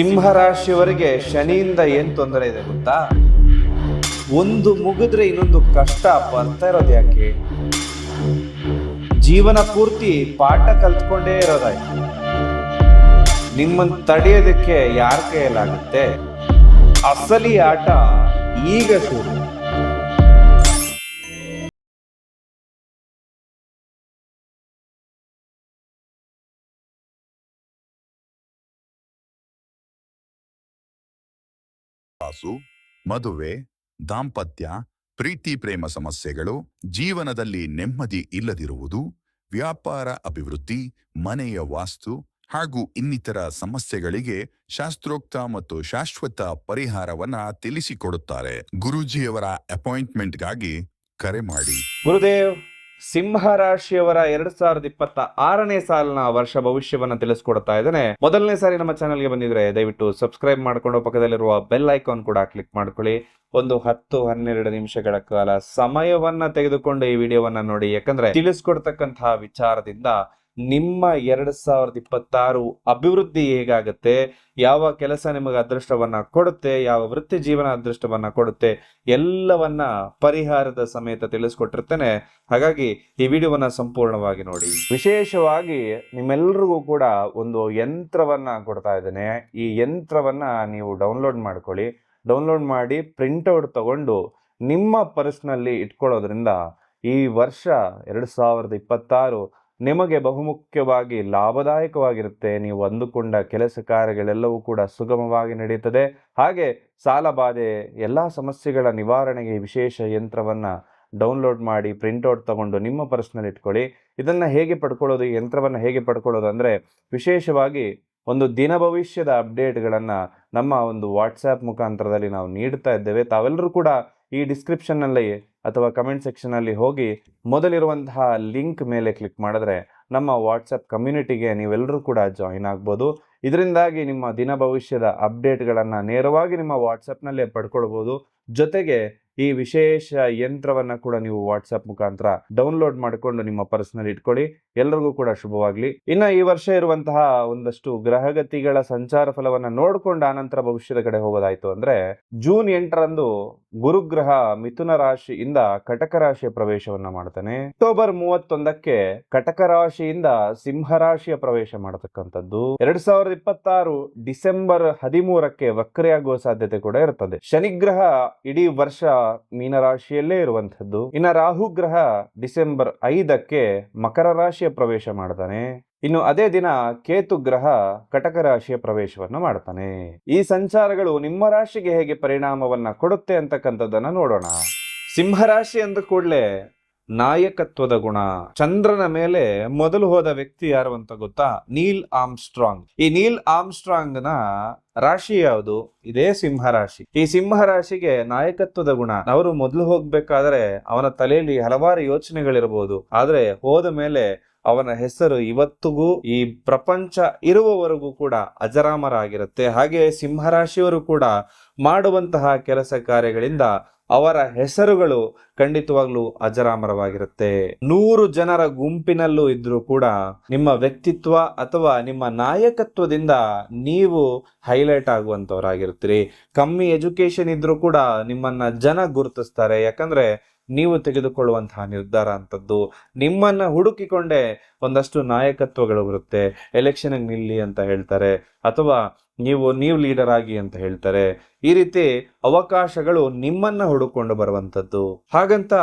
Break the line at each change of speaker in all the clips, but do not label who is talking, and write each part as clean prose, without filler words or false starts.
ಸಿಂಹರಾಶಿಯವರಿಗೆ ಶನಿಯಿಂದ ಏನ್ ತೊಂದರೆ ಇದೆ ಗೊತ್ತಾ? ಒಂದು ಮುಗಿದ್ರೆ ಇನ್ನೊಂದು ಕಷ್ಟ ಬರ್ತಾ ಇರೋದು ಯಾಕೆ? ಜೀವನ ಪೂರ್ತಿ ಪಾಠ ಕಲ್ತ್ಕೊಂಡೇ ಇರೋದಾಯ್ತು. ನಿಮ್ಮನ್ನು ತಡೆಯೋದಕ್ಕೆ ಯಾರ ಕೈಯಲ್ಲಾಗುತ್ತೆ? ಅಸಲಿ ಆಟ ಈಗ ಶುರು.
ವಾಸು, ಮದುವೆ, ದಾಂಪತ್ಯ, ಪ್ರೀತಿ ಪ್ರೇಮ ಸಮಸ್ಯೆಗಳು, ಜೀವನದಲ್ಲಿ ನೆಮ್ಮದಿ ಇಲ್ಲದಿರುವುದು, ವ್ಯಾಪಾರ ಅಭಿವೃದ್ಧಿ, ಮನೆಯ ವಾಸ್ತು ಹಾಗೂ ಇನ್ನಿತರ ಸಮಸ್ಯೆಗಳಿಗೆ ಶಾಸ್ತ್ರೋಕ್ತ ಮತ್ತು ಶಾಶ್ವತ ಪರಿಹಾರವನ್ನ ತಿಳಿಸಿಕೊಡುತ್ತಾರೆ. ಗುರೂಜಿಯವರ ಅಪಾಯಿಂಟ್ಮೆಂಟ್ಗಾಗಿ ಕರೆ ಮಾಡಿ.
ಗುರುದೇವ್, ಸಿಂಹರಾಶಿಯವರ 2026ನೇ ಸಾಲಿನ ವರ್ಷ ಭವಿಷ್ಯವನ್ನ ತಿಳಿಸ್ಕೊಡ್ತಾ ಇದ್ದೇನೆ. ಮೊದಲನೇ ಸಾರಿ ನಮ್ಮ ಚಾನೆಲ್ಗೆ ಬಂದಿದ್ರೆ ದಯವಿಟ್ಟು ಸಬ್ಸ್ಕ್ರೈಬ್ ಮಾಡ್ಕೊಂಡು ಪಕ್ಕದಲ್ಲಿರುವ ಬೆಲ್ ಐಕಾನ್ ಕೂಡ ಕ್ಲಿಕ್ ಮಾಡ್ಕೊಳ್ಳಿ. ಒಂದು 10-12 ನಿಮಿಷಗಳ ಕಾಲ ಸಮಯವನ್ನ ತೆಗೆದುಕೊಂಡು ಈ ವಿಡಿಯೋವನ್ನ ನೋಡಿ. ಯಾಕಂದ್ರೆ ತಿಳಿಸ್ಕೊಡ್ತಕ್ಕಂತಹ ವಿಚಾರದಿಂದ ನಿಮ್ಮ 2026 ಅಭಿವೃದ್ಧಿ ಹೇಗಾಗುತ್ತೆ, ಯಾವ ಕೆಲಸ ನಿಮಗೆ ಅದೃಷ್ಟವನ್ನ ಕೊಡುತ್ತೆ, ಯಾವ ವೃತ್ತಿ ಜೀವನ ಅದೃಷ್ಟವನ್ನ ಕೊಡುತ್ತೆ, ಎಲ್ಲವನ್ನ ಪರಿಹಾರದ ಸಮೇತ ತಿಳಿಸ್ಕೊಟ್ಟಿರ್ತೇನೆ. ಹಾಗಾಗಿ ಈ ವಿಡಿಯೋವನ್ನ ಸಂಪೂರ್ಣವಾಗಿ ನೋಡಿ. ವಿಶೇಷವಾಗಿ ನಿಮ್ಮೆಲ್ಲರಿಗೂ ಕೂಡ ಒಂದು ಯಂತ್ರವನ್ನ ಕೊಡ್ತಾ ಇದ್ದೇನೆ. ಈ ಯಂತ್ರವನ್ನ ನೀವು ಡೌನ್ಲೋಡ್ ಮಾಡ್ಕೊಳ್ಳಿ. ಡೌನ್ಲೋಡ್ ಮಾಡಿ ಪ್ರಿಂಟ್ಔಟ್ ತಗೊಂಡು ನಿಮ್ಮ ಪರ್ಸ್ನಲ್ಲಿ ಇಟ್ಕೊಳ್ಳೋದ್ರಿಂದ ಈ ವರ್ಷ 2026 ನಿಮಗೆ ಬಹುಮುಖ್ಯವಾಗಿ ಲಾಭದಾಯಕವಾಗಿರುತ್ತೆ. ನೀವು ಅಂದುಕೊಂಡ ಕೆಲಸ ಕಾರ್ಯಗಳೆಲ್ಲವೂ ಕೂಡ ಸುಗಮವಾಗಿ ನಡೆಯುತ್ತದೆ. ಹಾಗೆ ಸಾಲ ಬಾಧೆ ಎಲ್ಲ ಸಮಸ್ಯೆಗಳ ನಿವಾರಣೆಗೆ ವಿಶೇಷ ಯಂತ್ರವನ್ನು ಡೌನ್ಲೋಡ್ ಮಾಡಿ ಪ್ರಿಂಟ್ಔಟ್ ತಗೊಂಡು ನಿಮ್ಮ ಪರ್ಸ್ನಲ್ಲಿ ಇಟ್ಕೊಳ್ಳಿ. ಇದನ್ನು ಹೇಗೆ ಪಡ್ಕೊಳ್ಳೋದು, ಈ ಯಂತ್ರವನ್ನು ಹೇಗೆ ಪಡ್ಕೊಳ್ಳೋದು ಅಂದರೆ, ವಿಶೇಷವಾಗಿ ಒಂದು ದಿನ ಭವಿಷ್ಯದ ಅಪ್ಡೇಟ್ಗಳನ್ನು ನಮ್ಮ ಒಂದು ವಾಟ್ಸ್ಆ್ಯಪ್ ಮುಖಾಂತರದಲ್ಲಿ ನಾವು ನೀಡ್ತಾ ಇದ್ದೇವೆ. ತಾವೆಲ್ಲರೂ ಕೂಡ ಈ ಡಿಸ್ಕ್ರಿಪ್ಷನ್ನಲ್ಲಿ ಅಥವಾ ಕಮೆಂಟ್ ಸೆಕ್ಷನಲ್ಲಿ ಹೋಗಿ ಮೊದಲಿರುವಂತಹ ಲಿಂಕ್ ಮೇಲೆ ಕ್ಲಿಕ್ ಮಾಡಿದ್ರೆ ನಮ್ಮ ವಾಟ್ಸಪ್ ಕಮ್ಯುನಿಟಿಗೆ ನೀವೆಲ್ಲರೂ ಕೂಡ ಜಾಯಿನ್ ಆಗ್ಬೋದು. ಇದರಿಂದಾಗಿ ನಿಮ್ಮ ದಿನ ಭವಿಷ್ಯದ ಅಪ್ಡೇಟ್ಗಳನ್ನು ನೇರವಾಗಿ ನಿಮ್ಮ ವಾಟ್ಸಪ್ನಲ್ಲೇ ಪಡ್ಕೊಳ್ಬೋದು. ಜೊತೆಗೆ ಈ ವಿಶೇಷ ಯಂತ್ರವನ್ನು ಕೂಡ ನೀವು ವಾಟ್ಸಪ್ ಮುಖಾಂತರ ಡೌನ್ಲೋಡ್ ಮಾಡಿಕೊಂಡು ನಿಮ್ಮ ಪರ್ಸ್ನಲ್ಲಿ ಇಟ್ಕೊಳ್ಳಿ. ಎಲ್ಲರಿಗೂ ಕೂಡ ಶುಭವಾಗಲಿ. ಇನ್ನು ಈ ವರ್ಷ ಇರುವಂತಹ ಒಂದಷ್ಟು ಗ್ರಹಗತಿಗಳ ಸಂಚಾರ ಫಲವನ್ನು ನೋಡಿಕೊಂಡು ಆನಂತರ ಭವಿಷ್ಯದ ಕಡೆ ಹೋಗೋದಾಯ್ತು ಅಂದ್ರೆ, ಜೂನ್ 8ರಂದು ಗುರುಗ್ರಹ ಮಿಥುನ ರಾಶಿಯಿಂದ ಕಟಕ ರಾಶಿಯ ಪ್ರವೇಶವನ್ನ ಮಾಡ್ತಾನೆ. ಅಕ್ಟೋಬರ್ 31ಕ್ಕೆ ಕಟಕ ರಾಶಿಯಿಂದ ಸಿಂಹ ರಾಶಿಯ ಪ್ರವೇಶ ಮಾಡತಕ್ಕಂಥದ್ದು. 2026 ಡಿಸೆಂಬರ್ 13ಕ್ಕೆ ವಕ್ರೆಯಾಗುವ ಸಾಧ್ಯತೆ ಕೂಡ ಇರ್ತದೆ. ಶನಿಗ್ರಹ ಇಡೀ ವರ್ಷ ಮೀನರಾಶಿಯಲ್ಲೇ ಇರುವಂತದ್ದು. ಇನ್ನು ರಾಹು ಗ್ರಹ ಡಿಸೆಂಬರ್ 5ಕ್ಕೆ ಮಕರ ರಾಶಿಯ ಪ್ರವೇಶ ಮಾಡ್ತಾನೆ. ಇನ್ನು ಅದೇ ದಿನ ಕೇತು ಗ್ರಹ ಕಟಕ ರಾಶಿಯ ಪ್ರವೇಶವನ್ನು ಮಾಡ್ತಾನೆ. ಈ ಸಂಚಾರಗಳು ನಿಮ್ಮ ರಾಶಿಗೆ ಹೇಗೆ ಪರಿಣಾಮವನ್ನ ಕೊಡುತ್ತೆ ಅಂತಕ್ಕಂಥದ್ದನ್ನ ನೋಡೋಣ. ಸಿಂಹರಾಶಿ ಅಂದ ಕೂಡಲೇ ನಾಯಕತ್ವದ ಗುಣ. ಚಂದ್ರನ ಮೇಲೆ ಮೊದಲು ಹೋದ ವ್ಯಕ್ತಿ ಯಾರು ಅಂತ ಗೊತ್ತಾ? ನೀಲ್ ಆರ್ಮ್ಸ್ಟ್ರಾಂಗ್. ಈ ನೀಲ್ ಆರ್ಮ್ಸ್ಟ್ರಾಂಗ್ ನ ರಾಶಿ ಯಾವುದು? ಇದೇ ಸಿಂಹರಾಶಿ. ಈ ಸಿಂಹರಾಶಿಗೆ ನಾಯಕತ್ವದ ಗುಣ. ಅವರು ಮೊದಲು ಹೋಗ್ಬೇಕಾದ್ರೆ ಅವನ ತಲೆಯಲ್ಲಿ ಹಲವಾರು ಯೋಚನೆಗಳಿರಬಹುದು, ಆದ್ರೆ ಹೋದ ಮೇಲೆ ಅವನ ಹೆಸರು ಇವತ್ತಿಗೂ ಈ ಪ್ರಪಂಚ ಇರುವವರೆಗೂ ಕೂಡ ಅಜರಾಮರಾಗಿರುತ್ತೆ. ಹಾಗೆ ಸಿಂಹರಾಶಿಯವರು ಕೂಡ ಮಾಡುವಂತಹ ಕೆಲಸ ಕಾರ್ಯಗಳಿಂದ ಅವರ ಹೆಸರುಗಳು ಖಂಡಿತವಾಗ್ಲೂ ಅಜರಾಮರವಾಗಿರುತ್ತೆ. 100 ಜನರ ಗುಂಪಿನಲ್ಲೂ ಇದ್ರೂ ಕೂಡ ನಿಮ್ಮ ವ್ಯಕ್ತಿತ್ವ ಅಥವಾ ನಿಮ್ಮ ನಾಯಕತ್ವದಿಂದ ನೀವು ಹೈಲೈಟ್ ಆಗುವಂತವರಾಗಿರ್ತೀರಿ. ಕಮ್ಮಿ ಎಜುಕೇಶನ್ ಇದ್ರೂ ಕೂಡ ನಿಮ್ಮನ್ನ ಜನ ಗುರುತಿಸ್ತಾರೆ. ಯಾಕಂದ್ರೆ ನೀವು ತೆಗೆದುಕೊಳ್ಳುವಂತಹ ನಿರ್ಧಾರ ಅಂತದ್ದು. ನಿಮ್ಮನ್ನ ಹುಡುಕಿಕೊಂಡೇ ಒಂದಷ್ಟು ನಾಯಕತ್ವಗಳು ಬರುತ್ತೆ. ಎಲೆಕ್ಷನ್ಗೆ ನಿಲ್ಲಿ ಅಂತ ಹೇಳ್ತಾರೆ, ಅಥವಾ ನೀವು ಲೀಡರ್ ಆಗಿ ಅಂತ ಹೇಳ್ತಾರೆ. ಈ ರೀತಿ ಅವಕಾಶಗಳು ನಿಮ್ಮನ್ನ ಹುಡುಕೊಂಡು ಬರುವಂತದ್ದು. ಹಾಗಂತ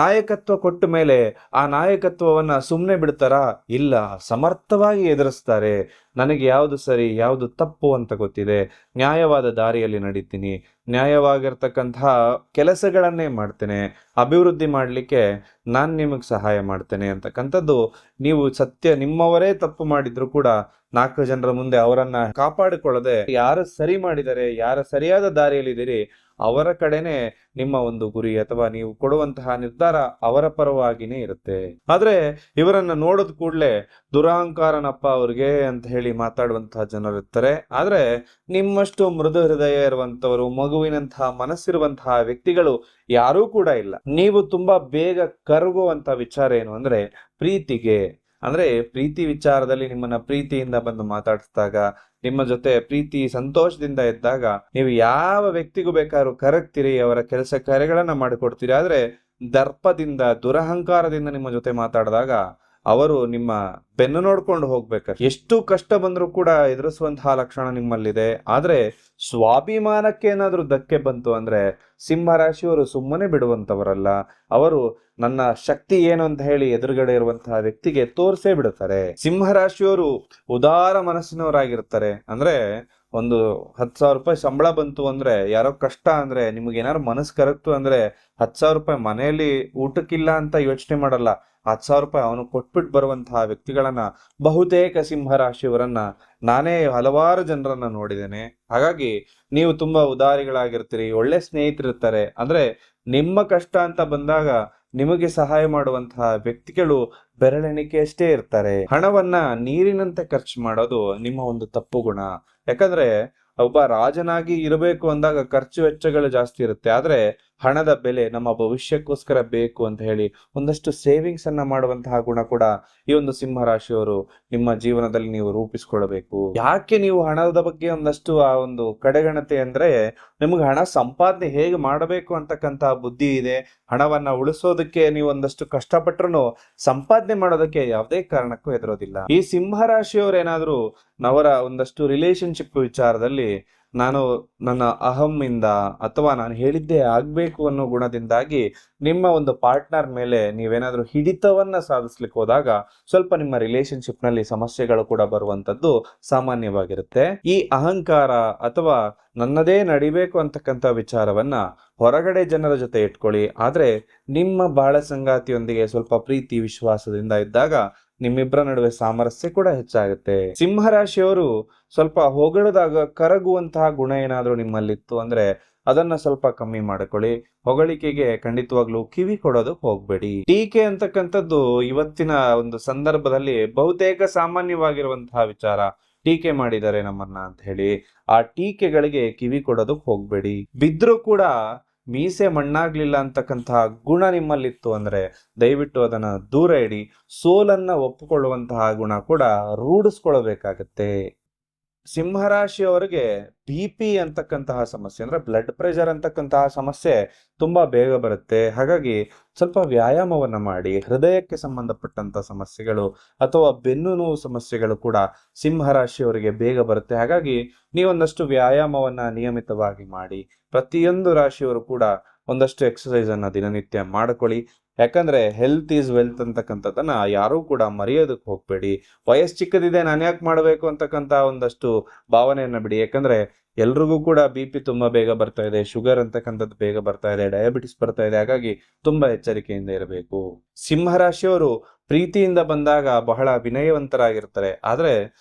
ನಾಯಕತ್ವ ಕೊಟ್ಟ ಮೇಲೆ ಆ ನಾಯಕತ್ವವನ್ನ ಸುಮ್ಮನೆ ಬಿಡ್ತಾರಾ? ಇಲ್ಲ, ಸಮರ್ಥವಾಗಿ ಎದುರಿಸ್ತಾರೆ. ನನಗೆ ಯಾವುದು ಸರಿ ಯಾವುದು ತಪ್ಪು ಅಂತ ಗೊತ್ತಿದೆ, ನ್ಯಾಯವಾದ ದಾರಿಯಲ್ಲಿ ನಡೀತೀನಿ, ನ್ಯಾಯವಾಗಿರ್ತಕ್ಕಂತಹ ಕೆಲಸಗಳನ್ನೇ ಮಾಡ್ತೇನೆ, ಅಭಿವೃದ್ಧಿ ಮಾಡಲಿಕ್ಕೆ ನಾನು ನಿಮಗೆ ಸಹಾಯ ಮಾಡ್ತೇನೆ ಅಂತಕ್ಕಂಥದ್ದು. ನೀವು ಸತ್ಯ ನಿಮ್ಮವರೇ ತಪ್ಪು ಮಾಡಿದ್ರು ಕೂಡ 4 ಜನರ ಮುಂದೆ ಅವರನ್ನ ಕಾಪಾಡಿಕೊಳ್ಳದೆ ಯಾರು ಸರಿ ಮಾಡಿದರೆ, ಯಾರು ಸರಿಯಾದ ದಾರಿಯಲ್ಲಿದ್ದೀರಿ ಅವರ ಕಡೆನೆ ನಿಮ್ಮ ಒಂದು ಗುರಿ ಅಥವಾ ನೀವು ಕೊಡುವಂತಹ ನಿರ್ಧಾರ ಅವರ ಪರವಾಗಿನೇ ಇರುತ್ತೆ. ಆದ್ರೆ ಇವರನ್ನ ನೋಡಿದ ಕೂಡಲೇ ದುರಹಂಕಾರನಪ್ಪ ಅವ್ರಿಗೆ ಅಂತ ಹೇಳಿ ಮಾತಾಡುವಂತಹ ಜನರು ಇರ್ತಾರೆ. ಆದ್ರೆ ನಿಮ್ಮಷ್ಟು ಮೃದು ಹೃದಯ ಇರುವಂತವರು, ಮಗುವಿನಂತಹ ಮನಸ್ಸಿರುವಂತಹ ವ್ಯಕ್ತಿಗಳು ಯಾರೂ ಕೂಡ ಇಲ್ಲ. ನೀವು ತುಂಬಾ ಬೇಗ ಕರಗುವಂತಹ ವಿಚಾರ ಏನು ಅಂದ್ರೆ ಪ್ರೀತಿಗೆ, ಅಂದ್ರೆ ಪ್ರೀತಿ ವಿಚಾರದಲ್ಲಿ ನಿಮ್ಮನ್ನ ಪ್ರೀತಿಯಿಂದ ಬಂದು ಮಾತಾಡಿಸಿದಾಗ, ನಿಮ್ಮ ಜೊತೆ ಪ್ರೀತಿ ಸಂತೋಷದಿಂದ ಇದ್ದಾಗ ನೀವು ಯಾವ ವ್ಯಕ್ತಿಗೂ ಬೇಕಾದ್ರೂ ಕರಗ್ತೀರಿ, ಅವರ ಕೆಲಸ ಕಾರ್ಯಗಳನ್ನ ಮಾಡಿಕೊಡ್ತೀರಿ. ಆದ್ರೆ ದರ್ಪದಿಂದ ದುರಹಂಕಾರದಿಂದ ನಿಮ್ಮ ಜೊತೆ ಮಾತಾಡಿದಾಗ ಅವರು ನಿಮ್ಮ ಬೆನ್ನು ನೋಡ್ಕೊಂಡು ಹೋಗ್ಬೇಕು. ಎಷ್ಟು ಕಷ್ಟ ಬಂದ್ರೂ ಕೂಡ ಎದುರಿಸುವಂತಹ ಲಕ್ಷಣ ನಿಮ್ಮಲ್ಲಿದೆ. ಆದ್ರೆ ಸ್ವಾಭಿಮಾನಕ್ಕೆ ಏನಾದ್ರೂ ಧಕ್ಕೆ ಬಂತು ಅಂದ್ರೆ ಸಿಂಹರಾಶಿಯವರು ಸುಮ್ಮನೆ ಬಿಡುವಂತವರಲ್ಲ. ಅವರು ನನ್ನ ಶಕ್ತಿ ಏನು ಅಂತ ಹೇಳಿ ಎದುರುಗಡೆ ಇರುವಂತಹ ವ್ಯಕ್ತಿಗೆ ತೋರ್ಸೇ ಬಿಡುತ್ತಾರೆ. ಸಿಂಹರಾಶಿಯವರು ಉದಾರ ಮನಸ್ಸಿನವರಾಗಿರ್ತಾರೆ. ಅಂದ್ರೆ ಒಂದು 10,000 ರೂಪಾಯಿ ಸಂಬಳ ಬಂತು ಅಂದ್ರೆ, ಯಾರೋ ಕಷ್ಟ ಅಂದ್ರೆ, ನಿಮ್ಗೆ ಏನಾದ್ರು ಮನಸ್ಸು ಕರಗ್ತು ಅಂದ್ರೆ 10,000 ರೂಪಾಯಿ ಮನೆಯಲ್ಲಿ ಊಟಕ್ಕಿಲ್ಲ ಅಂತ ಯೋಚನೆ ಮಾಡಲ್ಲ. 10,000 ರೂಪಾಯಿ ಅವನು ಕೊಟ್ಬಿಟ್ಟು ಬರುವಂತಹ ವ್ಯಕ್ತಿಗಳನ್ನ, ಬಹುತೇಕ ಸಿಂಹರಾಶಿಯವರನ್ನ ನಾನೇ ಹಲವಾರು ಜನರನ್ನ ನೋಡಿದ್ದೇನೆ. ಹಾಗಾಗಿ ನೀವು ತುಂಬಾ ಉದಾರಿಗಳಾಗಿರ್ತೀರಿ, ಒಳ್ಳೆ ಸ್ನೇಹಿತರಿರ್ತಾರೆ. ಅಂದ್ರೆ ನಿಮ್ಮ ಕಷ್ಟ ಅಂತ ಬಂದಾಗ ನಿಮಗೆ ಸಹಾಯ ಮಾಡುವಂತಹ ವ್ಯಕ್ತಿಗಳು ಬೆರಳೆಣಿಕೆಯಷ್ಟೇ ಇರ್ತಾರೆ. ಹಣವನ್ನ ನೀರಿನಂತೆ ಖರ್ಚು ಮಾಡೋದು ನಿಮ್ಮ ಒಂದು ತಪ್ಪು ಗುಣ. ಯಾಕಂದ್ರೆ ಒಬ್ಬ ರಾಜನಾಗಿ ಇರಬೇಕು ಅಂದಾಗ ಖರ್ಚು ವೆಚ್ಚಗಳು ಜಾಸ್ತಿ ಇರುತ್ತೆ. ಆದ್ರೆ ಹಣದ ಬೆಲೆ ನಮ್ಮ ಭವಿಷ್ಯಕ್ಕೋಸ್ಕರ ಬೇಕು ಅಂತ ಹೇಳಿ ಒಂದಷ್ಟು ಸೇವಿಂಗ್ಸ್ ಅನ್ನ ಮಾಡುವಂತಹ ಗುಣ ಕೂಡ ಈ ಒಂದು ಸಿಂಹರಾಶಿಯವರು ನಿಮ್ಮ ಜೀವನದಲ್ಲಿ ನೀವು ರೂಪಿಸ್ಕೊಳ್ಬೇಕು. ಯಾಕೆ ನೀವು ಹಣದ ಬಗ್ಗೆ ಒಂದಷ್ಟು ಆ ಒಂದು ಕಡೆಗಣತೆ ಅಂದ್ರೆ, ನಿಮ್ಗೆ ಹಣ ಸಂಪಾದನೆ ಹೇಗೆ ಮಾಡಬೇಕು ಅಂತಕ್ಕಂತಹ ಬುದ್ಧಿ ಇದೆ. ಹಣವನ್ನ ಉಳಿಸೋದಕ್ಕೆ ನೀವು ಒಂದಷ್ಟು ಕಷ್ಟಪಟ್ರು ಸಂಪಾದನೆ ಮಾಡೋದಕ್ಕೆ ಯಾವುದೇ ಕಾರಣಕ್ಕೂ ಹೆದರೋದಿಲ್ಲ. ಈ ಸಿಂಹರಾಶಿಯವರು ಏನಾದ್ರೂ ಅವರ ಒಂದಷ್ಟು ರಿಲೇಶನ್ಶಿಪ್ ವಿಚಾರದಲ್ಲಿ ನಾನು ನನ್ನ ಅಹಂಯಿಂದ ಅಥವಾ ನಾನು ಹೇಳಿದ್ದೇ ಆಗ್ಬೇಕು ಅನ್ನೋ ಗುಣದಿಂದಾಗಿ ನಿಮ್ಮ ಒಂದು ಪಾರ್ಟ್ನರ್ ಮೇಲೆ ನೀವೇನಾದ್ರೂ ಹಿಡಿತವನ್ನ ಸಾಧಿಸ್ಲಿಕ್ಕೆ ಹೋದಾಗ ಸ್ವಲ್ಪ ನಿಮ್ಮ ರಿಲೇಶನ್ಶಿಪ್ ನಲ್ಲಿ ಸಮಸ್ಯೆಗಳು ಕೂಡ ಬರುವಂತದ್ದು ಸಾಮಾನ್ಯವಾಗಿರುತ್ತೆ. ಈ ಅಹಂಕಾರ ಅಥವಾ ನನ್ನದೇ ನಡಿಬೇಕು ಅಂತಕ್ಕಂಥ ವಿಚಾರವನ್ನ ಹೊರಗಡೆ ಜನರ ಜೊತೆ ಇಟ್ಕೊಳ್ಳಿ. ಆದ್ರೆ ನಿಮ್ಮ ಬಾಳ ಸಂಗಾತಿಯೊಂದಿಗೆ ಸ್ವಲ್ಪ ಪ್ರೀತಿ ವಿಶ್ವಾಸದಿಂದ ಇದ್ದಾಗ ನಿಮ್ಮಿಬ್ಬರ ನಡುವೆ ಸಾಮರಸ್ಯ ಕೂಡ ಹೆಚ್ಚಾಗುತ್ತೆ. ಸಿಂಹರಾಶಿಯವರು ಸ್ವಲ್ಪ ಹೊಗಳಿದಾಗ ಕರಗುವಂತಹ ಗುಣ ಏನಾದ್ರೂ ನಿಮ್ಮಲ್ಲಿತ್ತು ಅಂದ್ರೆ ಅದನ್ನ ಸ್ವಲ್ಪ ಕಮ್ಮಿ ಮಾಡ್ಕೊಳ್ಳಿ. ಹೊಗಳಿಕೆಗೆ ಖಂಡಿತವಾಗ್ಲೂ ಕಿವಿ ಕೊಡೋದಕ್ಕೆ ಹೋಗ್ಬೇಡಿ. ಟೀಕೆ ಅಂತಕ್ಕಂಥದ್ದು ಇವತ್ತಿನ ಒಂದು ಸಂದರ್ಭದಲ್ಲಿ ಬಹುತೇಕ ಸಾಮಾನ್ಯವಾಗಿರುವಂತಹ ವಿಚಾರ. ಟೀಕೆ ಮಾಡಿದ್ದಾರೆ ನಮ್ಮನ್ನ ಅಂತ ಹೇಳಿ ಆ ಟೀಕೆಗಳಿಗೆ ಕಿವಿ ಕೊಡೋದಕ್ಕೆ ಹೋಗ್ಬೇಡಿ. ಬಿದ್ರೂ ಕೂಡ ಮೀಸೆ ಮಣ್ಣಾಗ್ಲಿಲ್ಲ ಅಂತಕ್ಕಂತಹ ಗುಣ ನಿಮ್ಮಲ್ಲಿತ್ತು ಅಂದ್ರೆ ದಯವಿಟ್ಟು ಅದನ್ನ ದೂರ ಇಡಿ. ಸೋಲನ್ನ ಒಪ್ಪಿಕೊಳ್ಳುವಂತಹ ಗುಣ ಕೂಡ ರೂಢಿಸ್ಕೊಳ್ಬೇಕಾಗತ್ತೆ. ಸಿಂಹರಾಶಿಯವರಿಗೆ BP ಅಂತಕ್ಕಂತಹ ಸಮಸ್ಯೆ ಅಂದ್ರೆ ಬ್ಲಡ್ ಪ್ರೆಷರ್ ಅಂತಕ್ಕಂತಹ ಸಮಸ್ಯೆ ತುಂಬಾ ಬೇಗ ಬರುತ್ತೆ. ಹಾಗಾಗಿ ಸ್ವಲ್ಪ ವ್ಯಾಯಾಮವನ್ನ ಮಾಡಿ. ಹೃದಯಕ್ಕೆ ಸಂಬಂಧಪಟ್ಟಂತ ಸಮಸ್ಯೆಗಳು ಅಥವಾ ಬೆನ್ನು ನೋವು ಸಮಸ್ಯೆಗಳು ಕೂಡ ಸಿಂಹರಾಶಿಯವರಿಗೆ ಬೇಗ ಬರುತ್ತೆ. ಹಾಗಾಗಿ ನೀವೊಂದಷ್ಟು ವ್ಯಾಯಾಮವನ್ನ ನಿಯಮಿತವಾಗಿ ಮಾಡಿ. ಪ್ರತಿಯೊಂದು ರಾಶಿಯವರು ಕೂಡ ಒಂದಷ್ಟು ಎಕ್ಸಸೈಸ್ ಅನ್ನ ದಿನನಿತ್ಯ ಮಾಡ್ಕೊಳ್ಳಿ. ಯಾಕಂದ್ರೆ ಹೆಲ್ತ್ ಈಸ್ ವೆಲ್ತ್ ಅಂತಕ್ಕಂಥದ್ದನ್ನ ಯಾರೂ ಕೂಡ ಮರೆಯೋದಕ್ಕೆ ಹೋಗ್ಬೇಡಿ. ವಯಸ್ಸು ಚಿಕ್ಕದಿದೆ, ನಾನು ಯಾಕೆ ಮಾಡಬೇಕು ಅಂತಕ್ಕಂಥ ಒಂದಷ್ಟು ಭಾವನೆಯನ್ನ ಬಿಡಿ. ಯಾಕಂದ್ರೆ ಎಲ್ರಿಗೂ ಕೂಡ BP ತುಂಬಾ ಬೇಗ ಬರ್ತಾ ಇದೆ, ಶುಗರ್ ಅಂತಕ್ಕಂಥದ್ದು ಬೇಗ ಬರ್ತಾ ಇದೆ, ಡಯಾಬಿಟಿಸ್ ಬರ್ತಾ ಇದೆ. ಹಾಗಾಗಿ ತುಂಬಾ ಎಚ್ಚರಿಕೆಯಿಂದ ಇರಬೇಕು. ಸಿಂಹರಾಶಿಯವರು ಪ್ರೀತಿಯಿಂದ ಬಂದಾಗ ಬಹಳ ವಿನಯವಂತರಾಗಿರ್ತಾರೆ. ಆದ್ರೆ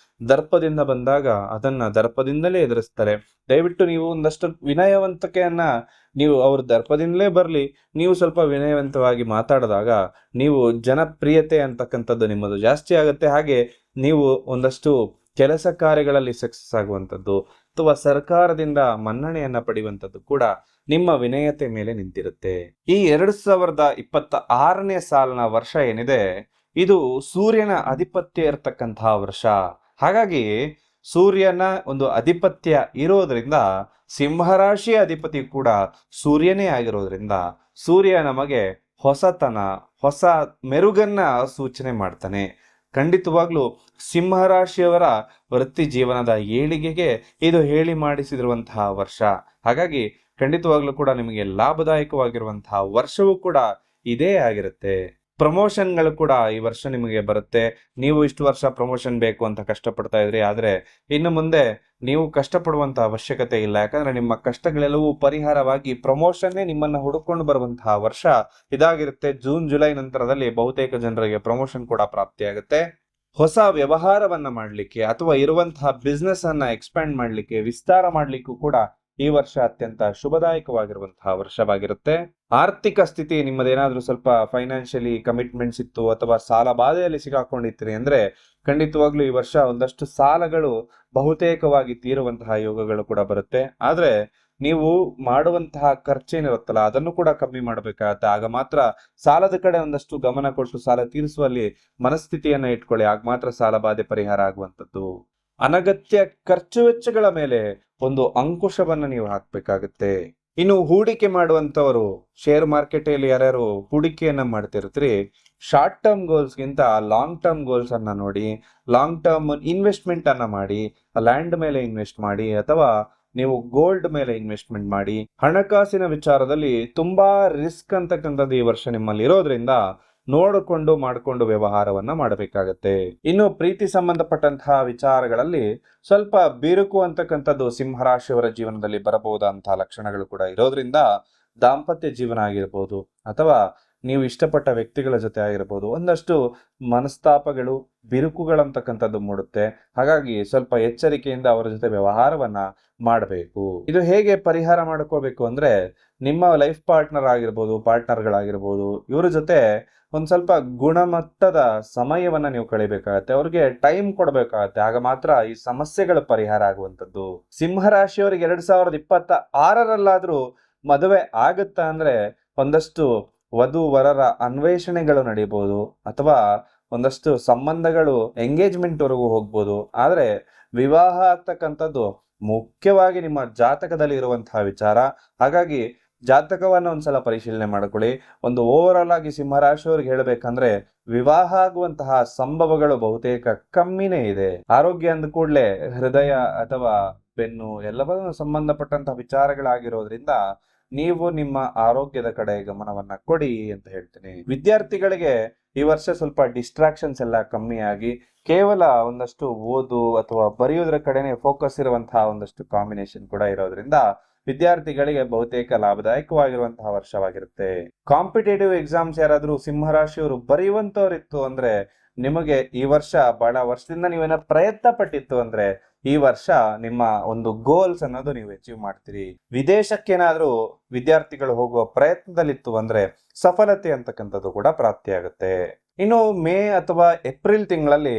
ದರ್ಪದಿಂದ ಬಂದಾಗ ಅದನ್ನ ದರ್ಪದಿಂದಲೇ ಎದುರಿಸ್ತಾರೆ. ದಯವಿಟ್ಟು ನೀವು ಒಂದಷ್ಟು ವಿನಯವಂತಿಕೆಯನ್ನ ನೀವು ಅವ್ರ ದರ್ಪದಿಂದಲೇ ಬರ್ಲಿ, ನೀವು ಸ್ವಲ್ಪ ವಿನಯವಂತವಾಗಿ ಮಾತಾಡಿದಾಗ ನೀವು ಜನಪ್ರಿಯತೆ ಅಂತಕ್ಕಂಥದ್ದು ನಿಮ್ಮದು ಜಾಸ್ತಿ ಆಗುತ್ತೆ. ಹಾಗೆ ನೀವು ಒಂದಷ್ಟು ಕೆಲಸ ಕಾರ್ಯಗಳಲ್ಲಿ ಸಕ್ಸಸ್ ಆಗುವಂಥದ್ದು ಅಥವಾ ಸರ್ಕಾರದಿಂದ ಮನ್ನಣೆಯನ್ನ ಪಡೆಯುವಂಥದ್ದು ಕೂಡ ನಿಮ್ಮ ವಿನಯತೆ ಮೇಲೆ ನಿಂತಿರುತ್ತೆ. ಈ 2026ನೇ ಸಾಲಿನ ವರ್ಷ ಏನಿದೆ ಇದು ಸೂರ್ಯನ ಅಧಿಪತ್ಯ ಇರತಕ್ಕಂತಹ ವರ್ಷ. ಹಾಗಾಗಿ ಸೂರ್ಯನ ಒಂದು ಅಧಿಪತ್ಯ ಇರೋದ್ರಿಂದ ಸಿಂಹರಾಶಿಯ ಅಧಿಪತಿ ಕೂಡ ಸೂರ್ಯನೇ ಆಗಿರೋದ್ರಿಂದ ಸೂರ್ಯ ನಮಗೆ ಹೊಸತನ, ಹೊಸ ಮೆರುಗನ್ನ ಸೂಚನೆ ಮಾಡ್ತಾನೆ. ಖಂಡಿತವಾಗ್ಲೂ ಸಿಂಹರಾಶಿಯವರ ವೃತ್ತಿ ಜೀವನದ ಏಳಿಗೆಗೆ ಇದು ಹೇಳಿ ಮಾಡಿಸಿರುವಂತಹ ವರ್ಷ. ಹಾಗಾಗಿ ಖಂಡಿತವಾಗ್ಲೂ ಕೂಡ ನಿಮಗೆ ಲಾಭದಾಯಕವಾಗಿರುವಂತಹ ವರ್ಷವೂ ಕೂಡ ಇದೇ ಆಗಿರುತ್ತೆ. ಪ್ರಮೋಷನ್ಗಳು ಕೂಡ ಈ ವರ್ಷ ನಿಮಗೆ ಬರುತ್ತೆ. ನೀವು ಇಷ್ಟು ವರ್ಷ ಪ್ರಮೋಷನ್ ಬೇಕು ಅಂತ ಕಷ್ಟಪಡ್ತಾ ಇದ್ರಿ, ಆದ್ರೆ ಇನ್ನು ಮುಂದೆ ನೀವು ಕಷ್ಟಪಡುವಂತಹ ಅವಶ್ಯಕತೆ ಇಲ್ಲ. ಯಾಕಂದ್ರೆ ನಿಮ್ಮ ಕಷ್ಟಗಳೆಲ್ಲವೂ ಪರಿಹಾರವಾಗಿ ಪ್ರಮೋಷನ್ನೇ ನಿಮ್ಮನ್ನ ಹುಡುಕೊಂಡು ಬರುವಂತಹ ವರ್ಷ ಇದಾಗಿರುತ್ತೆ. ಜೂನ್ ಜುಲೈ ನಂತರದಲ್ಲಿ ಬಹುತೇಕ ಜನರಿಗೆ ಪ್ರಮೋಷನ್ ಕೂಡ ಪ್ರಾಪ್ತಿಯಾಗುತ್ತೆ. ಹೊಸ ವ್ಯವಹಾರವನ್ನ ಮಾಡ್ಲಿಕ್ಕೆ ಅಥವಾ ಇರುವಂತಹ ಬಿಸ್ನೆಸ್ ಅನ್ನ ಎಕ್ಸ್ಪ್ಯಾಂಡ್ ಮಾಡ್ಲಿಕ್ಕೆ, ವಿಸ್ತಾರ ಮಾಡ್ಲಿಕ್ಕೂ ಕೂಡ ಈ ವರ್ಷ ಅತ್ಯಂತ ಶುಭದಾಯಕವಾಗಿರುವಂತಹ ವರ್ಷವಾಗಿರುತ್ತೆ. ಆರ್ಥಿಕ ಸ್ಥಿತಿ ನಿಮ್ಮದೇನಾದ್ರೂ ಸ್ವಲ್ಪ ಫೈನಾನ್ಷಿಯಲಿ ಕಮಿಟ್ಮೆಂಟ್ಸ್ ಇತ್ತು ಅಥವಾ ಸಾಲ ಬಾಧೆಯಲ್ಲಿ ಸಿಗಾಕೊಂಡಿರ್ತೀರಿ ಅಂದ್ರೆ ಖಂಡಿತವಾಗ್ಲೂ ಈ ವರ್ಷ ಒಂದಷ್ಟು ಸಾಲಗಳು ಬಹುತೇಕವಾಗಿ ತೀರುವಂತಹ ಯೋಗಗಳು ಕೂಡ ಬರುತ್ತೆ. ಆದ್ರೆ ನೀವು ಮಾಡುವಂತಹ ಖರ್ಚೇನಿರುತ್ತಲ್ಲ ಅದನ್ನು ಕೂಡ ಕಮ್ಮಿ ಮಾಡಬೇಕಾಗತ್ತೆ. ಆಗ ಮಾತ್ರ ಸಾಲದ ಕಡೆ ಒಂದಷ್ಟು ಗಮನ ಕೊಟ್ಟು ಸಾಲ ತೀರಿಸುವಲ್ಲಿ ಮನಸ್ಥಿತಿಯನ್ನ ಇಟ್ಕೊಳ್ಳಿ. ಆಗ ಮಾತ್ರ ಸಾಲ ಬಾಧೆ ಪರಿಹಾರ ಆಗುವಂತದ್ದು. ಅನಗತ್ಯ ಖರ್ಚು ವೆಚ್ಚಗಳ ಮೇಲೆ ಒಂದು ಅಂಕುಶವನ್ನ ನೀವು ಹಾಕ್ಬೇಕಾಗತ್ತೆ. ಇನ್ನು ಹೂಡಿಕೆ ಮಾಡುವಂತವರು ಶೇರ್ ಮಾರ್ಕೆಟ್ ಅಲ್ಲಿ ಯಾರ್ಯಾರು ಹೂಡಿಕೆಯನ್ನ ಮಾಡ್ತಿರ್ತೀರಿ, ಶಾರ್ಟ್ ಟರ್ಮ್ ಗೋಲ್ಸ್ ಗಿಂತ ಲಾಂಗ್ ಟರ್ಮ್ ಗೋಲ್ಸ್ ಅನ್ನ ನೋಡಿ, ಲಾಂಗ್ ಟರ್ಮ್ ಇನ್ವೆಸ್ಟ್ಮೆಂಟ್ ಅನ್ನ ಮಾಡಿ, ಲ್ಯಾಂಡ್ ಮೇಲೆ ಇನ್ವೆಸ್ಟ್ ಮಾಡಿ ಅಥವಾ ನೀವು ಗೋಲ್ಡ್ ಮೇಲೆ ಇನ್ವೆಸ್ಟ್ಮೆಂಟ್ ಮಾಡಿ. ಹಣಕಾಸಿನ ವಿಚಾರದಲ್ಲಿ ತುಂಬಾ ರಿಸ್ಕ್ ಅಂತಕ್ಕಂಥದ್ದು ಈ ವರ್ಷ ನಿಮ್ಮಲ್ಲಿ ಇರೋದ್ರಿಂದ ನೋಡಿಕೊಂಡು ಮಾಡಿಕೊಂಡು ವ್ಯವಹಾರವನ್ನ ಮಾಡಬೇಕಾಗತ್ತೆ. ಇನ್ನು ಪ್ರೀತಿ ಸಂಬಂಧಪಟ್ಟಂತಹ ವಿಚಾರಗಳಲ್ಲಿ ಸ್ವಲ್ಪ ಬಿರುಕು ಅಂತಕ್ಕಂಥದ್ದು ಸಿಂಹರಾಶಿಯವರ ಜೀವನದಲ್ಲಿ ಬರಬಹುದಂತಹ ಲಕ್ಷಣಗಳು ಕೂಡ ಇರೋದ್ರಿಂದ ದಾಂಪತ್ಯ ಜೀವನ ಆಗಿರ್ಬೋದು ಅಥವಾ ನೀವು ಇಷ್ಟಪಟ್ಟ ವ್ಯಕ್ತಿಗಳ ಜೊತೆ ಆಗಿರ್ಬೋದು ಒಂದಷ್ಟು ಮನಸ್ತಾಪಗಳು ಬಿರುಕುಗಳಂತಕ್ಕಂಥದ್ದು ಮೂಡುತ್ತೆ. ಹಾಗಾಗಿ ಸ್ವಲ್ಪ ಎಚ್ಚರಿಕೆಯಿಂದ ಅವರ ಜೊತೆ ವ್ಯವಹಾರವನ್ನ ಮಾಡಬೇಕು. ಇದು ಹೇಗೆ ಪರಿಹಾರ ಮಾಡ್ಕೋಬೇಕು ಅಂದ್ರೆ, ನಿಮ್ಮ ಲೈಫ್ ಪಾರ್ಟ್ನರ್ ಆಗಿರ್ಬೋದು, ಪಾರ್ಟ್ನರ್ಗಳಾಗಿರ್ಬೋದು, ಇವರ ಜೊತೆ ಒಂದ್ ಸ್ವಲ್ಪ ಗುಣಮಟ್ಟದ ಸಮಯವನ್ನ ನೀವು ಕಳಿಬೇಕಾಗತ್ತೆ. ಅವ್ರಿಗೆ ಟೈಮ್ ಕೊಡ್ಬೇಕಾಗತ್ತೆ. ಆಗ ಮಾತ್ರ ಈ ಸಮಸ್ಯೆಗಳ ಪರಿಹಾರ ಆಗುವಂತದ್ದು. ಸಿಂಹರಾಶಿಯವರಿಗೆ 2026 ಮದುವೆ ಆಗುತ್ತಾ ಅಂದ್ರೆ ಒಂದಷ್ಟು ವಧು ವರರ ಅನ್ವೇಷಣೆಗಳು ನಡೀಬಹುದು ಅಥವಾ ಒಂದಷ್ಟು ಸಂಬಂಧಗಳು ಎಂಗೇಜ್ಮೆಂಟ್ ವರೆಗೂ ಹೋಗ್ಬೋದು. ಆದ್ರೆ ವಿವಾಹ ಆಗ್ತಕ್ಕಂಥದ್ದು ಮುಖ್ಯವಾಗಿ ನಿಮ್ಮ ಜಾತಕದಲ್ಲಿ ಇರುವಂತಹ ವಿಚಾರ. ಹಾಗಾಗಿ ಜಾತಕವನ್ನ ಒಂದ್ಸಲ ಪರಿಶೀಲನೆ ಮಾಡ್ಕೊಳ್ಳಿ. ಒಂದು ಓವರ್ ಆಲ್ ಆಗಿ ಸಿಂಹರಾಶಿಯವ್ರಿಗೆ ಹೇಳ್ಬೇಕಂದ್ರೆ ವಿವಾಹ ಆಗುವಂತಹ ಸಂಭವಗಳು ಬಹುತೇಕ ಕಮ್ಮಿನೇ ಇದೆ. ಆರೋಗ್ಯ ಅಂದ ಕೂಡಲೇ ಹೃದಯ ಅಥವಾ ಬೆನ್ನು ಎಲ್ಲವನ್ನೂ ಸಂಬಂಧಪಟ್ಟಂತಹ ವಿಚಾರಗಳಾಗಿರೋದ್ರಿಂದ ನೀವು ನಿಮ್ಮ ಆರೋಗ್ಯದ ಕಡೆ ಗಮನವನ್ನ ಕೊಡಿ ಅಂತ ಹೇಳ್ತೀನಿ. ವಿದ್ಯಾರ್ಥಿಗಳಿಗೆ ಈ ವರ್ಷ ಸ್ವಲ್ಪ ಡಿಸ್ಟ್ರಾಕ್ಷನ್ಸ್ ಎಲ್ಲ ಕಮ್ಮಿಯಾಗಿ ಕೇವಲ ಒಂದಷ್ಟು ಓದು ಅಥವಾ ಬರೆಯೋದ್ರ ಕಡೆನೆ ಫೋಕಸ್ ಇರುವಂತಹ ಒಂದಷ್ಟು ಕಾಂಬಿನೇಷನ್ ಕೂಡ ಇರೋದ್ರಿಂದ ವಿದ್ಯಾರ್ಥಿಗಳಿಗೆ ಬಹುತೇಕ ಲಾಭದಾಯಕವಾಗಿರುವಂತಹ ವರ್ಷವಾಗಿರುತ್ತೆ. ಕಾಂಪಿಟೇಟಿವ್ ಎಕ್ಸಾಮ್ಸ್ ಯಾರಾದ್ರೂ ಸಿಂಹರಾಶಿಯವರು ಬರೆಯುವಂತವ್ರಿತ್ತು ಅಂದ್ರೆ ನಿಮಗೆ ಈ ವರ್ಷ ಬಹಳ ವರ್ಷದಿಂದ ನೀವೇನ ಪ್ರಯತ್ನ ಪಟ್ಟಿತ್ತು ಅಂದ್ರೆ ಈ ವರ್ಷ ನಿಮ್ಮ ಒಂದು ಗೋಲ್ಸ್ ಅನ್ನೋದು ನೀವು ಅಚೀವ್ ಮಾಡ್ತೀರಿ. ವಿದೇಶಕ್ಕೇನಾದ್ರೂ ವಿದ್ಯಾರ್ಥಿಗಳು ಹೋಗುವ ಪ್ರಯತ್ನದಲ್ಲಿತ್ತು ಅಂದ್ರೆ ಸಫಲತೆ ಅಂತಕ್ಕಂಥದ್ದು ಕೂಡ ಪ್ರಾಪ್ತಿಯಾಗುತ್ತೆ. ಇನ್ನು ಮೇ ಅಥವಾ ಏಪ್ರಿಲ್ ತಿಂಗಳಲ್ಲಿ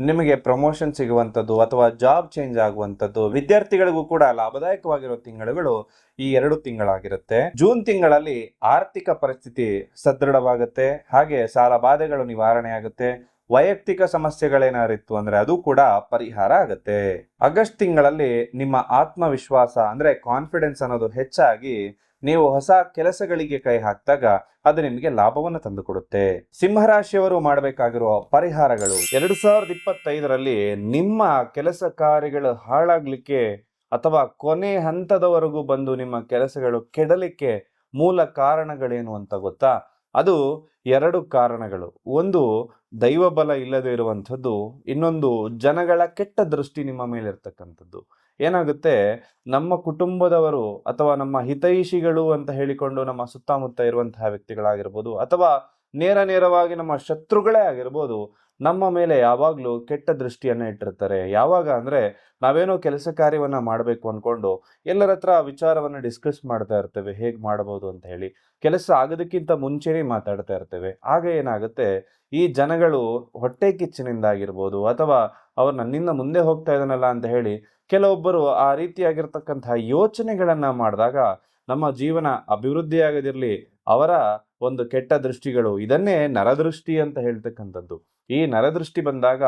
ನಿಮಗೆ ಪ್ರಮೋಷನ್ ಸಿಗುವಂಥದ್ದು ಅಥವಾ ಜಾಬ್ ಚೇಂಜ್ ಆಗುವಂಥದ್ದು ವಿದ್ಯಾರ್ಥಿಗಳಿಗೂ ಕೂಡ ಲಾಭದಾಯಕವಾಗಿರೋ ತಿಂಗಳುಗಳು ಈ 2 ತಿಂಗಳಾಗಿರುತ್ತೆ. ಜೂನ್ ತಿಂಗಳಲ್ಲಿ ಆರ್ಥಿಕ ಪರಿಸ್ಥಿತಿ ಸದೃಢವಾಗುತ್ತೆ. ಹಾಗೆ ಸಾಲ ಬಾಧೆಗಳು ನಿವಾರಣೆ ಆಗುತ್ತೆ. ವೈಯಕ್ತಿಕ ಸಮಸ್ಯೆಗಳೇನಾರಿತ್ತು ಅಂದ್ರೆ ಅದು ಕೂಡ ಪರಿಹಾರ ಆಗುತ್ತೆ. ಆಗಸ್ಟ್ ತಿಂಗಳಲ್ಲಿ ನಿಮ್ಮ ಆತ್ಮವಿಶ್ವಾಸ ಅಂದ್ರೆ ಕಾನ್ಫಿಡೆನ್ಸ್ ಅನ್ನೋದು ಹೆಚ್ಚಾಗಿ ನೀವು ಹೊಸ ಕೆಲಸಗಳಿಗೆ ಕೈ ಹಾಕಿದಾಗ ಅದು ನಿಮಗೆ ಲಾಭವನ್ನು ತಂದುಕೊಡುತ್ತೆ. ಸಿಂಹರಾಶಿಯವರು ಮಾಡಬೇಕಾಗಿರುವ ಪರಿಹಾರಗಳು: 2025ರಲ್ಲಿ ನಿಮ್ಮ ಕೆಲಸ ಕಾರ್ಯಗಳು ಹಾಳಾಗ್ಲಿಕ್ಕೆ ಅಥವಾ ಕೊನೆ ಹಂತದವರೆಗೂ ಬಂದು ನಿಮ್ಮ ಕೆಲಸಗಳು ಕೆಡಲಿಕ್ಕೆ ಮೂಲ ಕಾರಣಗಳೇನು ಅಂತ ಗೊತ್ತಾ? ಅದು 2 ಕಾರಣಗಳು. ಒಂದು ದೈವ ಬಲ ಇಲ್ಲದೆ ಇರುವಂಥದ್ದು, ಇನ್ನೊಂದು ಜನಗಳ ಕೆಟ್ಟ ದೃಷ್ಟಿ ನಿಮ್ಮ ಮೇಲೆ ಇರ್ತಕ್ಕಂಥದ್ದು. ಏನಾಗುತ್ತೆ, ನಮ್ಮ ಕುಟುಂಬದವರು ಅಥವಾ ನಮ್ಮ ಹಿತೈಷಿಗಳು ಅಂತ ಹೇಳಿಕೊಂಡು ನಮ್ಮ ಸುತ್ತಮುತ್ತ ಇರುವಂತಹ ವ್ಯಕ್ತಿಗಳಾಗಿರ್ಬೋದು ಅಥವಾ ನೇರವಾಗಿ ನಮ್ಮ ಶತ್ರುಗಳೇ ಆಗಿರ್ಬೋದು, ನಮ್ಮ ಮೇಲೆ ಯಾವಾಗ್ಲೂ ಕೆಟ್ಟ ದೃಷ್ಟಿಯನ್ನ ಇಟ್ಟಿರ್ತಾರೆ. ಯಾವಾಗ ಅಂದ್ರೆ ನಾವೇನೋ ಕೆಲಸ ಕಾರ್ಯವನ್ನ ಮಾಡಬೇಕು ಅನ್ಕೊಂಡು ಎಲ್ಲರ ಹತ್ರ ವಿಚಾರವನ್ನ ಡಿಸ್ಕಸ್ ಮಾಡ್ತಾ ಇರ್ತೇವೆ, ಹೇಗ್ ಮಾಡಬಹುದು ಅಂತ ಹೇಳಿ. ಕೆಲಸ ಆಗೋದಕ್ಕಿಂತ ಮುಂಚೆನೇ ಮಾತಾಡ್ತಾ ಇರ್ತೇವೆ. ಆಗ ಏನಾಗುತ್ತೆ, ಈ ಜನಗಳು ಹೊಟ್ಟೆ ಕಿಚ್ಚಿನಿಂದಾಗಿರ್ಬೋದು ಅಥವಾ ಅವ್ರು ನನ್ನಿಂದ ಮುಂದೆ ಹೋಗ್ತಾ ಇದ್ದಾನಲ್ಲ ಅಂತ ಹೇಳಿ ಕೆಲವೊಬ್ಬರು ಆ ರೀತಿಯಾಗಿರ್ತಕ್ಕಂತಹ ಯೋಚನೆಗಳನ್ನ ಮಾಡಿದಾಗ ನಮ್ಮ ಜೀವನ ಅಭಿವೃದ್ಧಿ ಆಗದಿರ್ಲಿ, ಅವರ ಒಂದು ಕೆಟ್ಟ ದೃಷ್ಟಿಗಳು, ಇದನ್ನೇ ನರದೃಷ್ಟಿ ಅಂತ ಹೇಳ್ತಕ್ಕಂಥದ್ದು. ಈ ನರದೃಷ್ಟಿ ಬಂದಾಗ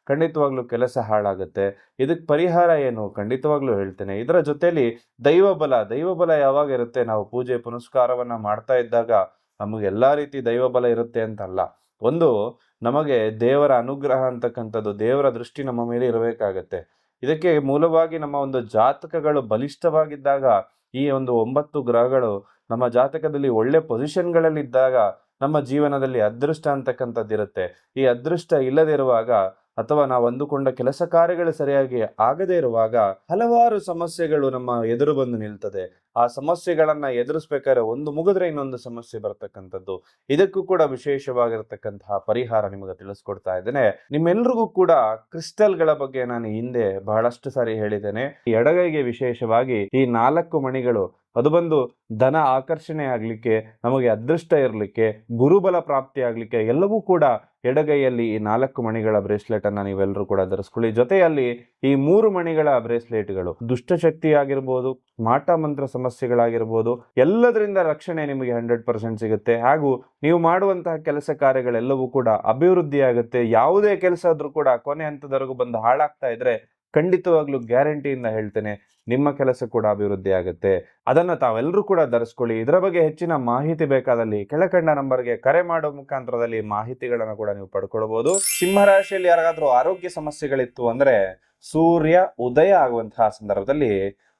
ಖಂಡಿತವಾಗ್ಲೂ ಕೆಲಸ ಹಾಳಾಗುತ್ತೆ. ಇದಕ್ಕೆ ಪರಿಹಾರ ಏನು ಖಂಡಿತವಾಗ್ಲೂ ಹೇಳ್ತೇನೆ. ಇದರ ಜೊತೆಲಿ ದೈವಬಲ ಯಾವಾಗ ಇರುತ್ತೆ, ನಾವು ಪೂಜೆ ಪುನಸ್ಕಾರವನ್ನ ಮಾಡ್ತಾ ಇದ್ದಾಗ ನಮಗೆ ಎಲ್ಲಾ ರೀತಿ ದೈವಬಲ ಇರುತ್ತೆ ಅಂತಲ್ಲ. ಒಂದು ನಮಗೆ ದೇವರ ಅನುಗ್ರಹ ಅಂತಕ್ಕಂಥದ್ದು, ದೇವರ ದೃಷ್ಟಿ ನಮ್ಮ ಮೇಲೆ ಇರಬೇಕಾಗತ್ತೆ. ಇದಕ್ಕೆ ಮೂಲವಾಗಿ ನಮ್ಮ ಒಂದು ಜಾತಕಗಳು ಬಲಿಷ್ಠವಾಗಿದ್ದಾಗ, ಈ ಒಂದು 9 ಗ್ರಹಗಳು ನಮ್ಮ ಜಾತಕದಲ್ಲಿ ಒಳ್ಳೆ ಪೊಸಿಷನ್ಗಳಲ್ಲಿದ್ದಾಗ ನಮ್ಮ ಜೀವನದಲ್ಲಿ ಅದೃಷ್ಟ ಅಂತಕ್ಕಂಥದ್ದಿರುತ್ತೆ. ಈ ಅದೃಷ್ಟ ಇಲ್ಲದೆ ಇರುವಾಗ ಅಥವಾ ನಾವು ಅಂದುಕೊಂಡ ಕೆಲಸ ಕಾರ್ಯಗಳು ಸರಿಯಾಗಿ ಆಗದೇ ಇರುವಾಗ ಹಲವಾರು ಸಮಸ್ಯೆಗಳು ನಮ್ಮ ಎದುರು ಬಂದು ನಿಲ್ತದೆ. ಆ ಸಮಸ್ಯೆಗಳನ್ನ ಎದುರಿಸ್ಬೇಕಾದ್ರೆ ಒಂದು ಮುಗಿದ್ರೆ ಇನ್ನೊಂದು ಸಮಸ್ಯೆ ಬರ್ತಕ್ಕಂಥದ್ದು. ಇದಕ್ಕೂ ಕೂಡ ವಿಶೇಷವಾಗಿರ್ತಕ್ಕಂತಹ ಪರಿಹಾರ ನಿಮಗೆ ತಿಳಿಸ್ಕೊಡ್ತಾ ಇದ್ದೇನೆ. ನಿಮ್ಮೆಲ್ರಿಗೂ ಕೂಡ ಕ್ರಿಸ್ಟಲ್ಗಳ ಬಗ್ಗೆ ನಾನು ಹಿಂದೆ ಬಹಳಷ್ಟು ಸಾರಿ ಹೇಳಿದ್ದೇನೆ. ಈ ಎಡಗೈಗೆ ವಿಶೇಷವಾಗಿ ಈ 4 ಮಣಿಗಳು ಅದು ಬಂದು ಧನ ಆಕರ್ಷಣೆ ಆಗ್ಲಿಕ್ಕೆ, ನಮಗೆ ಅದೃಷ್ಟ ಇರಲಿಕ್ಕೆ, ಗುರುಬಲ ಪ್ರಾಪ್ತಿ ಆಗ್ಲಿಕ್ಕೆ ಎಲ್ಲವೂ ಕೂಡ ಎಡಗೈಯಲ್ಲಿ ಈ 4 ಮಣಿಗಳ ಬ್ರೇಸ್ಲೆಟ್ ಅನ್ನ ನೀವೆಲ್ಲರೂ ಕೂಡ ಧರಿಸ್ಕೊಳ್ಳಿ. ಜೊತೆಯಲ್ಲಿ ಈ 3 ಮಣಿಗಳ ಬ್ರೇಸ್ಲೆಟ್ಗಳು ದುಷ್ಟಶಕ್ತಿ ಆಗಿರ್ಬೋದು, ಮಾಟ ಮಂತ್ರ ಸಮಸ್ಯೆಗಳಾಗಿರ್ಬೋದು, ಎಲ್ಲದರಿಂದ ರಕ್ಷಣೆ ನಿಮಗೆ 100% ಸಿಗುತ್ತೆ. ಹಾಗೂ ನೀವು ಮಾಡುವಂತಹ ಕೆಲಸ ಕಾರ್ಯಗಳೆಲ್ಲವೂ ಕೂಡ ಅಭಿವೃದ್ಧಿ ಆಗುತ್ತೆ. ಯಾವುದೇ ಕೆಲಸ ಆದ್ರೂ ಕೂಡ ಕೊನೆ ಹಂತದವರೆಗೂ ಬಂದು ಹಾಳಾಗ್ತಾ ಇದ್ರೆ ಖಂಡಿತವಾಗ್ಲೂ ಗ್ಯಾರಂಟಿಯಿಂದ ಹೇಳ್ತೇನೆ, ನಿಮ್ಮ ಕೆಲಸ ಕೂಡ ಅಭಿವೃದ್ಧಿ ಆಗುತ್ತೆ. ಅದನ್ನ ತಾವೆಲ್ಲರೂ ಕೂಡ ಧರಿಸ್ಕೊಳ್ಳಿ. ಇದರ ಬಗ್ಗೆ ಹೆಚ್ಚಿನ ಮಾಹಿತಿ ಬೇಕಾದಲ್ಲಿ ಕೆಳಕಂಡ ನಂಬರ್ಗೆ ಕರೆ ಮಾಡೋ ಮುಖಾಂತರದಲ್ಲಿ ಮಾಹಿತಿಗಳನ್ನು ಕೂಡ ನೀವು ಪಡ್ಕೊಳ್ಬಹುದು. ಸಿಂಹರಾಶಿಯಲ್ಲಿ ಯಾರಿಗಾದ್ರೂ ಆರೋಗ್ಯ ಸಮಸ್ಯೆಗಳಿತ್ತು ಅಂದ್ರೆ ಸೂರ್ಯ ಉದಯ ಆಗುವಂತಹ ಸಂದರ್ಭದಲ್ಲಿ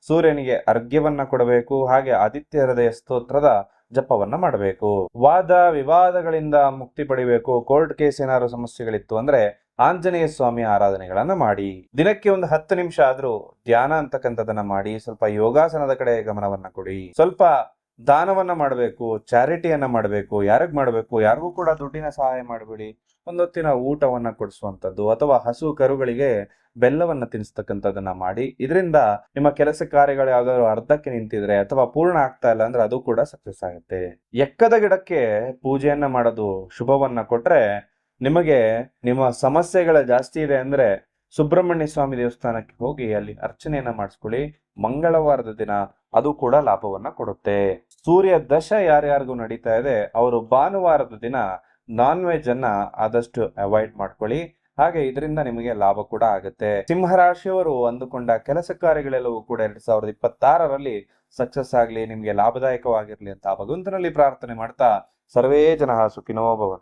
ಸೂರ್ಯನಿಗೆ ಅರ್ಘ್ಯವನ್ನ ಕೊಡಬೇಕು. ಹಾಗೆ ಆದಿತ್ಯ ಹೃದಯ ಸ್ತೋತ್ರದ ಜಪವನ್ನ ಮಾಡಬೇಕು. ವಾದ ವಿವಾದಗಳಿಂದ ಮುಕ್ತಿ ಪಡಿಬೇಕು. ಕೋರ್ಟ್ ಕೇಸ್ ಏನಾದ್ರು ಸಮಸ್ಯೆಗಳಿತ್ತು ಅಂದ್ರೆ ಆಂಜನೇಯ ಸ್ವಾಮಿ ಆರಾಧನೆಗಳನ್ನ ಮಾಡಿ. ದಿನಕ್ಕೆ ಒಂದು 10 ನಿಮಿಷ ಆದ್ರೂ ಧ್ಯಾನ ಅಂತಕ್ಕಂಥದನ್ನ ಮಾಡಿ. ಸ್ವಲ್ಪ ಯೋಗಾಸನದ ಕಡೆ ಗಮನವನ್ನ ಕೊಡಿ. ಸ್ವಲ್ಪ ದಾನವನ್ನ ಮಾಡಬೇಕು, ಚಾರಿಟಿಯನ್ನ ಮಾಡಬೇಕು. ಯಾರಿಗ್ ಮಾಡಬೇಕು? ಯಾರಿಗೂ ಕೂಡ ದುಡ್ಡಿನ ಸಹಾಯ ಮಾಡಬೇಡಿ. ಒಂದೊತ್ತಿನ ಊಟವನ್ನ ಕೊಡಿಸುವಂಥದ್ದು ಅಥವಾ ಹಸು ಕರುಗಳಿಗೆ ಬೆಲ್ಲವನ್ನ ತಿನ್ನಿಸ್ತಕ್ಕಂಥದ್ದನ್ನ ಮಾಡಿ. ಇದರಿಂದ ನಿಮ್ಮ ಕೆಲಸ ಕಾರ್ಯಗಳು ಯಾವ್ದಾದ್ರು ಅರ್ಧಕ್ಕೆ ನಿಂತಿದ್ರೆ ಅಥವಾ ಪೂರ್ಣ ಆಗ್ತಾ ಇಲ್ಲ ಅಂದ್ರೆ ಅದು ಕೂಡ ಸಕ್ಸಸ್ ಆಗುತ್ತೆ. ಎಕ್ಕದ ಗಿಡಕ್ಕೆ ಪೂಜೆಯನ್ನ ಮಾಡೋದು ಶುಭವನ್ನ ಕೊಟ್ರೆ, ನಿಮಗೆ ನಿಮ್ಮ ಸಮಸ್ಯೆಗಳ ಜಾಸ್ತಿ ಇದೆ ಅಂದ್ರೆ ಸುಬ್ರಹ್ಮಣ್ಯ ಸ್ವಾಮಿ ದೇವಸ್ಥಾನಕ್ಕೆ ಹೋಗಿ ಅಲ್ಲಿ ಅರ್ಚನೆಯನ್ನ ಮಾಡಿಸ್ಕೊಳ್ಳಿ. ಮಂಗಳವಾರದ ದಿನ ಅದು ಕೂಡ ಲಾಭವನ್ನ ಕೊಡುತ್ತೆ. ಸೂರ್ಯ ದಶ ಯಾರ್ಯಾರಿಗೂ ನಡೀತಾ ಇದೆ ಅವರು ಭಾನುವಾರದ ದಿನ ನಾನ್ ವೆಜ್ ಅನ್ನ ಆದಷ್ಟು ಅವಾಯ್ಡ್ ಮಾಡ್ಕೊಳ್ಳಿ. ಹಾಗೆ ಇದರಿಂದ ನಿಮಗೆ ಲಾಭ ಕೂಡ ಆಗುತ್ತೆ. ಸಿಂಹರಾಶಿಯವರು ಅಂದುಕೊಂಡ ಕೆಲಸ ಕಾರ್ಯಗಳೆಲ್ಲವೂ ಕೂಡ 2026ರಲ್ಲಿ ಸಕ್ಸಸ್ ಆಗ್ಲಿ, ನಿಮ್ಗೆ ಲಾಭದಾಯಕವಾಗಿರ್ಲಿ ಅಂತ ಭಗವಂತನಲ್ಲಿ ಪ್ರಾರ್ಥನೆ ಮಾಡ್ತಾ ಸರ್ವೇ ಜನಃ ಸುಖಿನೋ ಭವಂತು.